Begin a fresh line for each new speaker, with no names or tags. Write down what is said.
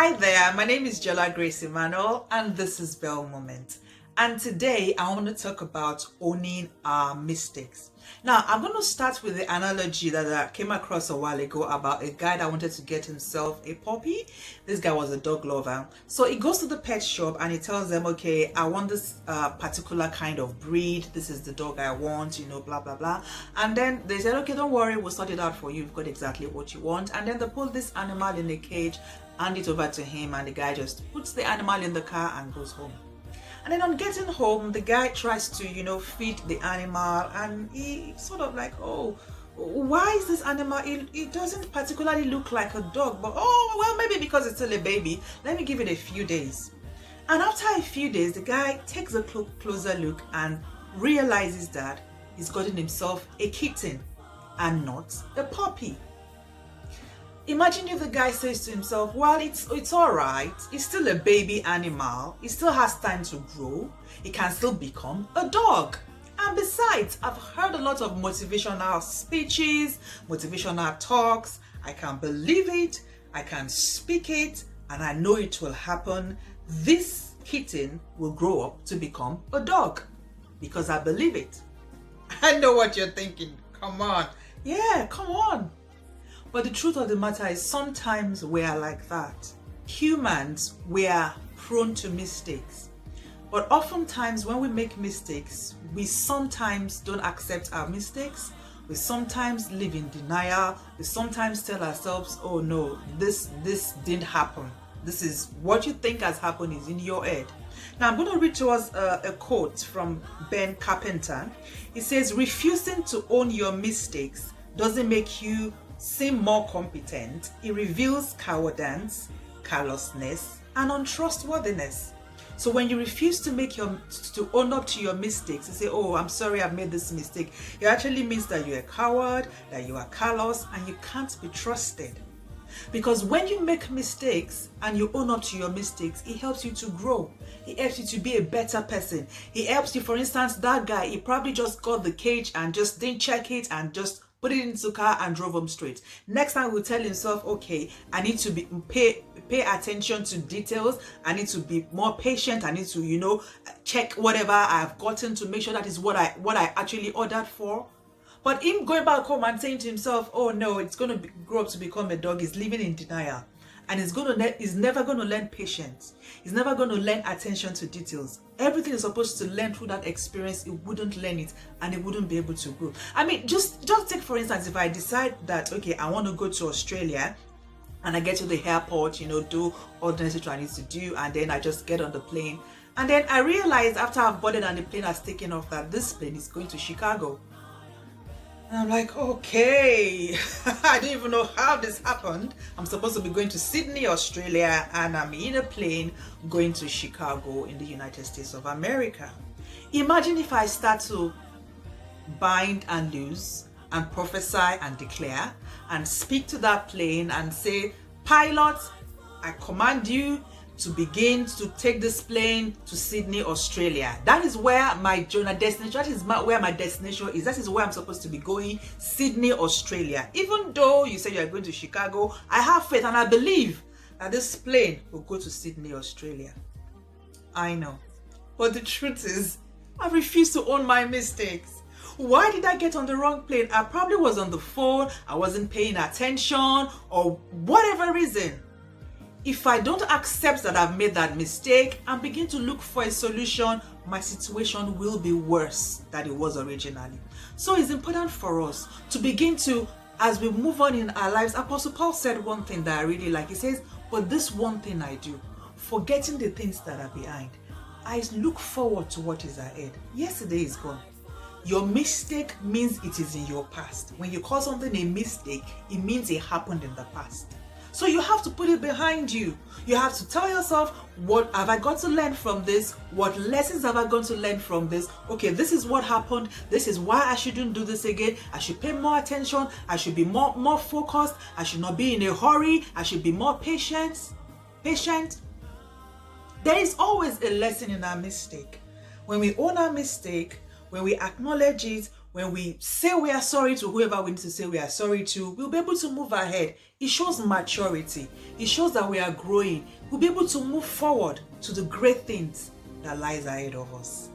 Hi there, my name is Jola-Grace Emmanuel and this is Belle Moment. And today I want to talk about owning our mistakes. Now I'm going to start with the analogy that I came across a while ago about a guy that wanted to get himself a puppy. This guy was a dog lover. So he goes to the pet shop and he tells them, okay, I want this particular kind of breed. This is the dog I want, blah, blah, blah. And then they said, okay, don't worry, we'll sort it out for you. You've got exactly what you want. And then they put this animal in a cage, hand it over to him, and the guy just puts the animal in the car and goes home. And then on getting home, the guy tries to, feed the animal, and he sort of like, oh, why is this animal, it doesn't particularly look like a dog, but oh, well, maybe because it's still a baby, let me give it a few days. And after a few days, the guy takes a closer look and realizes that he's gotten himself a kitten and not a puppy. Imagine if the guy says to himself, well, it's all right. It's still a baby animal. It still has time to grow. It can still become a dog. And besides, I've heard a lot of motivational speeches, motivational talks. I can believe it. I can speak it. And I know it will happen. This kitten will grow up to become a dog because I believe it. I know what you're thinking. Come on. Yeah, come on. But the truth of the matter is sometimes we are like that. Humans, we are prone to mistakes. But oftentimes when we make mistakes, we sometimes don't accept our mistakes. We sometimes live in denial. We sometimes tell ourselves, oh no, this didn't happen. This is what you think has happened is in your head. Now I'm going to read to us a quote from Ben Carpenter. It says, refusing to own your mistakes doesn't make you seem more competent. It reveals cowardice, callousness, and untrustworthiness. So when you refuse to own up to your mistakes, you say, oh, I'm sorry, I've made this mistake, it actually means that you're a coward, that you are callous, and you can't be trusted. Because when you make mistakes and you own up to your mistakes, it helps you to grow. It helps you to be a better person. It helps you, for instance, that guy, he probably just got the cage and just didn't check it and just put it into the car and drove home straight. Next time he'll tell himself, okay, I need to pay attention to details. I need to be more patient. I need to, check whatever I've gotten to make sure that is what I actually ordered for. But him going back home and saying to himself, oh no, it's going to grow up to become a dog, is living in denial. And he's never going to learn patience. He's never going to learn attention to details. Everything is supposed to learn through that experience. He wouldn't learn it and he wouldn't be able to grow. I mean, just take for instance, if I decide that, okay, I want to go to Australia and I get to the airport, do all the necessary I need to do, and then I just get on the plane. And then I realize after I've boarded and the plane has taken off that this plane is going to Chicago. And I'm like, okay, I didn't even know how this happened. I'm supposed to be going to Sydney, Australia, and I'm in a plane going to Chicago in the United States of America. Imagine if I start to bind and loose and prophesy and declare and speak to that plane and say, pilot, I command you to begin to take this plane to Sydney, Australia. That is where my destination, that is where my destination is. That is where I'm supposed to be going, Sydney, Australia. Even though you say you're going to Chicago, I have faith and I believe that this plane will go to Sydney, Australia. I know. But the truth is, I refuse to own my mistakes. Why did I get on the wrong plane? I probably was on the phone, I wasn't paying attention, or whatever reason. If I don't accept that I've made that mistake and begin to look for a solution, my situation will be worse than it was originally. So it's important for us to begin to, as we move on in our lives, Apostle Paul said one thing that I really like. He says, but this one thing I do, forgetting the things that are behind, I look forward to what is ahead. Yesterday is gone. Your mistake means it is in your past. When you call something a mistake, it means it happened in the past. So you have to put it behind you. You have to tell yourself, what have I got to learn from this? What lessons have I got to learn from this? Okay, this is what happened. This is why I shouldn't do this again. I should pay more attention. I should be more focused. I should not be in a hurry. I should be more patient. There is always a lesson in our mistake. When we own our mistake, when we acknowledge it, when we say we are sorry to whoever we need to say we are sorry to, we'll be able to move ahead. It shows maturity. It shows that we are growing. We'll be able to move forward to the great things that lies ahead of us.